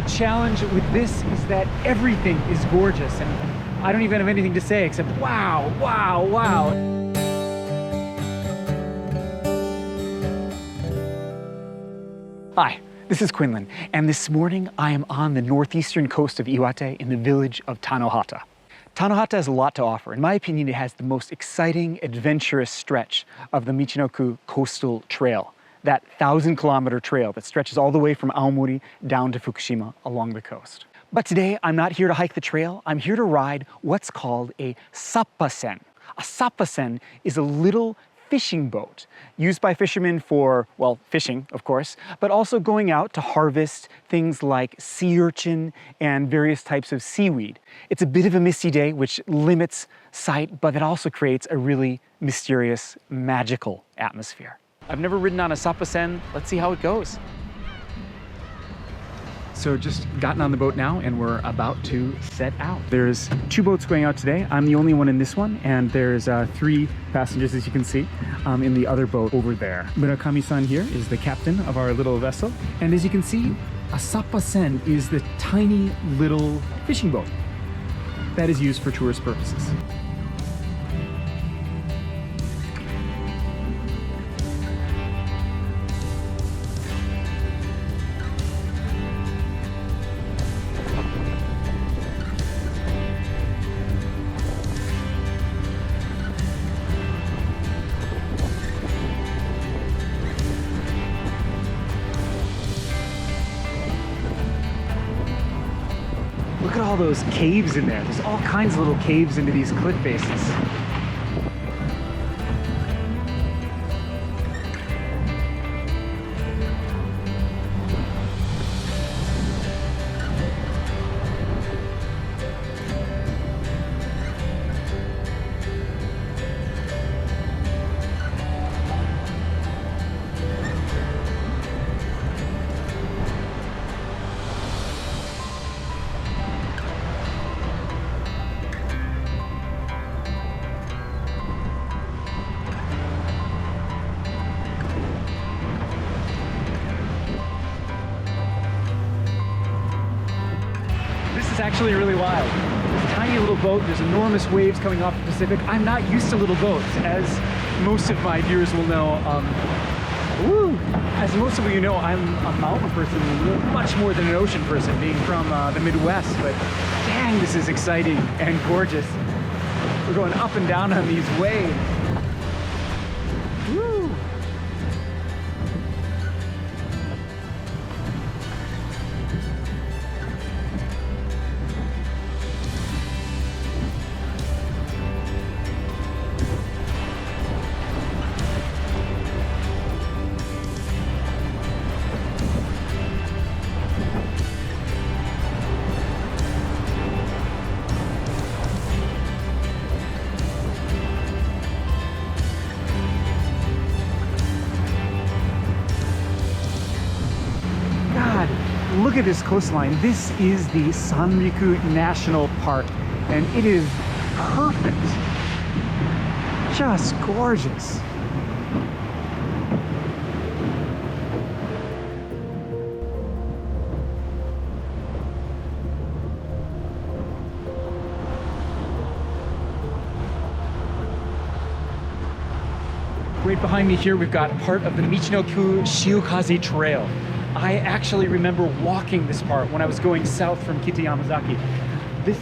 challenge with this is that everything is gorgeous, and I don't even have anything to say except wow, wow, wow. Hi, this is Quinlan, and this morning I am on the northeastern coast of Iwate in the village of Tanohata. Tanohata has a lot to offer. In my opinion, it has the most exciting, adventurous stretch of the Michinoku Coastal Trail, that 1,000-kilometer trail that stretches all the way from Aomori down to Fukushima along the coast. But today, I'm not here to hike the trail. I'm here to ride what's called a sappasen. A sappasen is a little fishing boat used by fishermen for, well, fishing, of course, but also going out to harvest things like sea urchin and various types of seaweed. It's a bit of a misty day, which limits sight, but it also creates a really mysterious, magical atmosphere. I've never ridden on a sappasen. Let's see how it goes. So just gotten on the boat now and we're about to set out. There's 2 boats going out today. I'm the only one in this one, and there's 3 passengers, as you can see, in the other boat over there. Murakami-san here is the captain of our little vessel. And as you can see, a sappasen is the tiny little fishing boat that is used for tourist purposes. Look at all those caves in there. There's all kinds of little caves into these cliff faces. It's actually really wild. This tiny little boat, there's enormous waves coming off the Pacific. I'm not used to little boats, as most of my viewers will know. As most of you know, I'm a mountain person, much more than an ocean person, being from the Midwest, but dang, this is exciting and gorgeous. We're going up and down on these waves. Woo! Look at this coastline. This is the Sanriku National Park, and it is perfect. Just gorgeous. Right behind me here, we've got part of the Michinoku Shiokaze Trail. I actually remember walking this part when I was going south from Kitayamazaki. This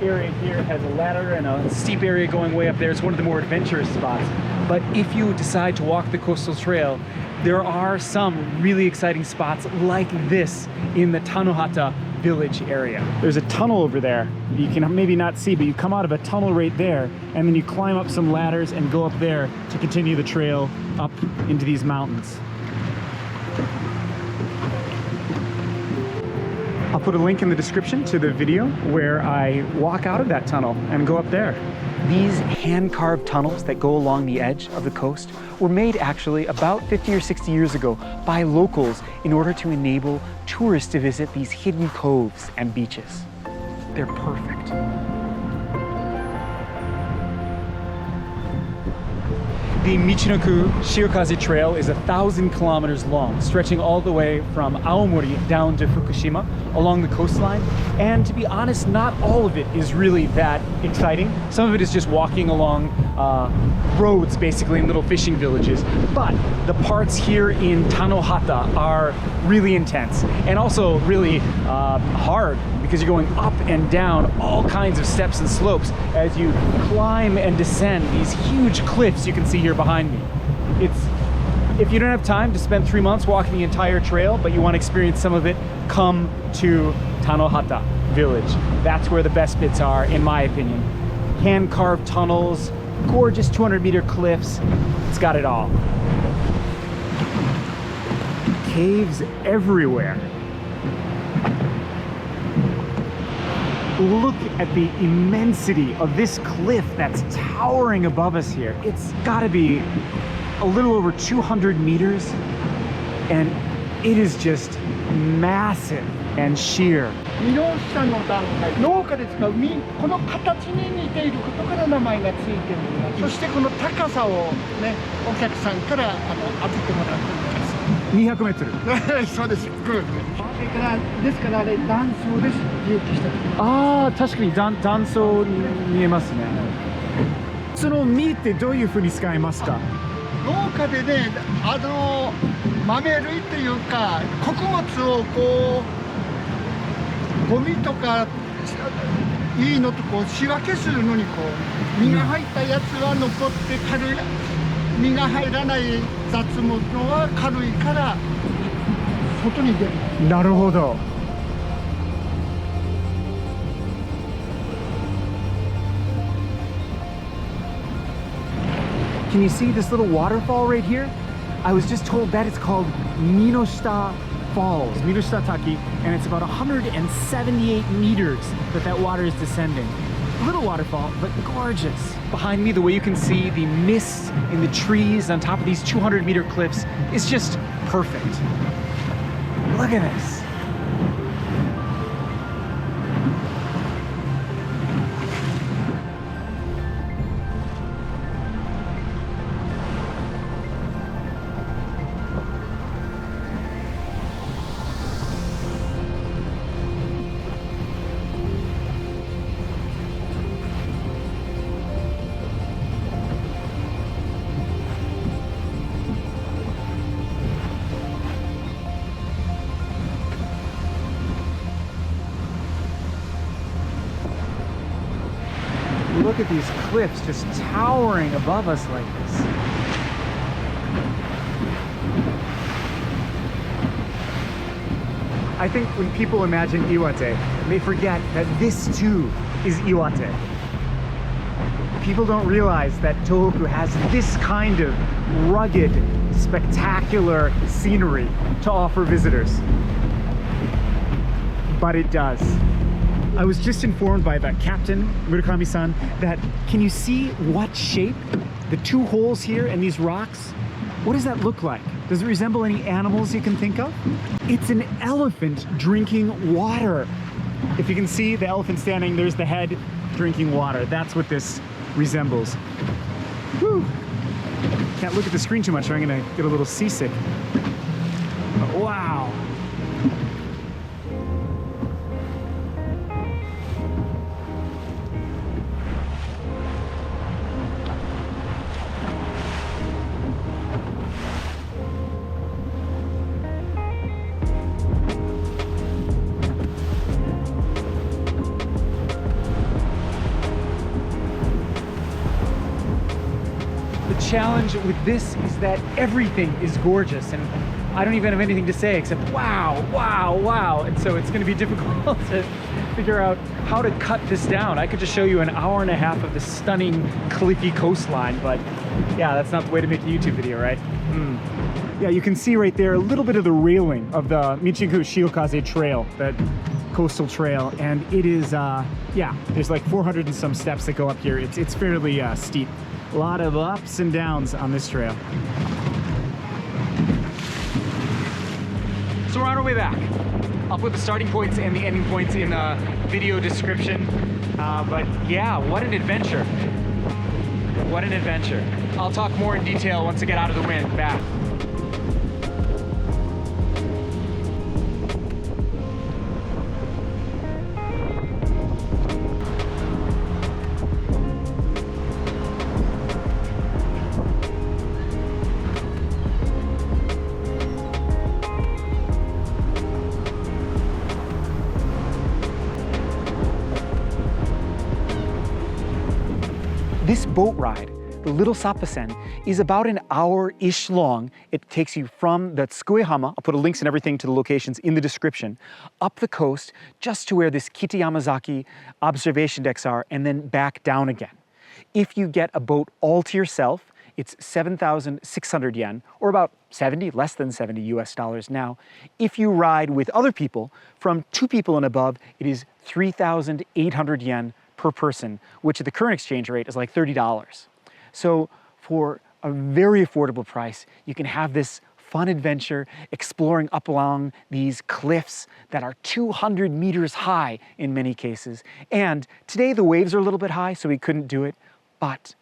area here has a ladder and a steep area going way up there. It's one of the more adventurous spots. But if you decide to walk the coastal trail, there are some really exciting spots like this in the Tanohata Village area. There's a tunnel over there. You can maybe not see, but you come out of a tunnel right there, and then you climb up some ladders and go up there to continue the trail up into these mountains. I'll put a link in the description to the video where I walk out of that tunnel and go up there. These hand-carved tunnels that go along the edge of the coast were made actually about 50 or 60 years ago by locals in order to enable tourists to visit these hidden coves and beaches. They're perfect. The Michinoku Shiokaze Trail is 1,000 kilometers long, stretching all the way from Aomori down to Fukushima along the coastline. And to be honest, not all of it is really that exciting. Some of it is just walking along roads, basically in little fishing villages. But the parts here in Tanohata are really intense and also really hard, because you're going up and down all kinds of steps and slopes as you climb and descend these huge cliffs you can see here behind me. If you don't have time to spend 3 months walking the entire trail, but you want to experience some of it, come to Tanohata Village. That's where the best bits are, in my opinion. Hand-carved tunnels, gorgeous 200-meter cliffs. It's got it all. Caves everywhere. Look at the immensity of this cliff that's towering above us here. It's gotta be a little over 200 meters, and it is just massive and sheer. ミロシタの段階、農家で使うこの形に似ていることから名前がついている。そしてこの高さをね、お客さんから当ててもらっています。200メートル。そうです。それからですからあれ断層です。隆起した時。ああ、確かに断層に見えますね。その実ってどういう風に使いますか？農家でね、豆類っていうか穀物をこうゴミとかいいのとこう仕分けするのにこう実が入ったやつは残って軽い、実が入らない雑物は軽いから外に出る。なるほど。Can you see this little waterfall right here? I was just told that it's called Ninosta Falls, Miroshataki, and it's about 178 meters that water is descending. A little waterfall, but gorgeous. Behind me, the way you can see the mist in the trees on top of these 200-meter cliffs is just perfect. Look at this. Look at these cliffs just towering above us like this. I think when people imagine Iwate, they forget that this too is Iwate. People don't realize that Tohoku has this kind of rugged, spectacular scenery to offer visitors. But it does. I was just informed by the captain, Murakami-san, that can you see what shape the two holes here and these rocks? What does that look like? Does it resemble any animals you can think of? It's an elephant drinking water. If you can see the elephant standing, there's the head drinking water. That's what this resembles. Whew. Can't look at the screen too much or I'm gonna get a little seasick. But wow. Challenge with this is that everything is gorgeous and I don't even have anything to say except wow, wow, wow. And so it's going to be difficult to figure out how to cut this down. I could just show you an hour and a half of the stunning cliffy coastline, but yeah, that's not the way to make a YouTube video, right? Yeah, you can see right there a little bit of the railing of the Michinoku Shiokaze Trail, that coastal trail, and it is, yeah, there's like 400 and some steps that go up here. It's fairly steep. A lot of ups and downs on this trail. So we're on our way back. I'll put the starting points and the ending points in the video description. But yeah, what an adventure. What an adventure. I'll talk more in detail once I get out of the wind back. This boat ride, the Little Sappasen, is about an hour-ish long. It takes you from the Tsukuehama, I'll put links and everything to the locations in the description, up the coast just to where this Kitayamazaki observation decks are, and then back down again. If you get a boat all to yourself, it's 7,600 yen, or about 70, less than 70 US dollars now. If you ride with other people, from 2 people and above, it is 3,800 yen per person, which at the current exchange rate is like $30. So for a very affordable price, you can have this fun adventure exploring up along these cliffs that are 200 meters high in many cases. And today the waves are a little bit high, so we couldn't do it, but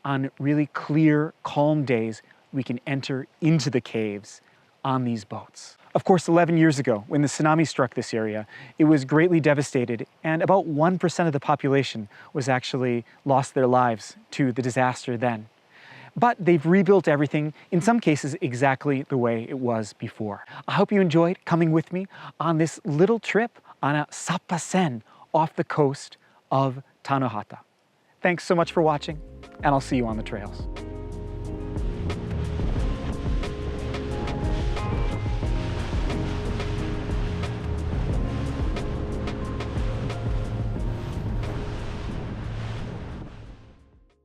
on really clear, calm days, we can enter into the caves on these boats. Of course, 11 years ago, when the tsunami struck this area, it was greatly devastated, and about 1% of the population was actually lost their lives to the disaster then. But they've rebuilt everything, in some cases exactly the way it was before. I hope you enjoyed coming with me on this little trip on a Sappasen off the coast of Tanohata. Thanks so much for watching, and I'll see you on the trails.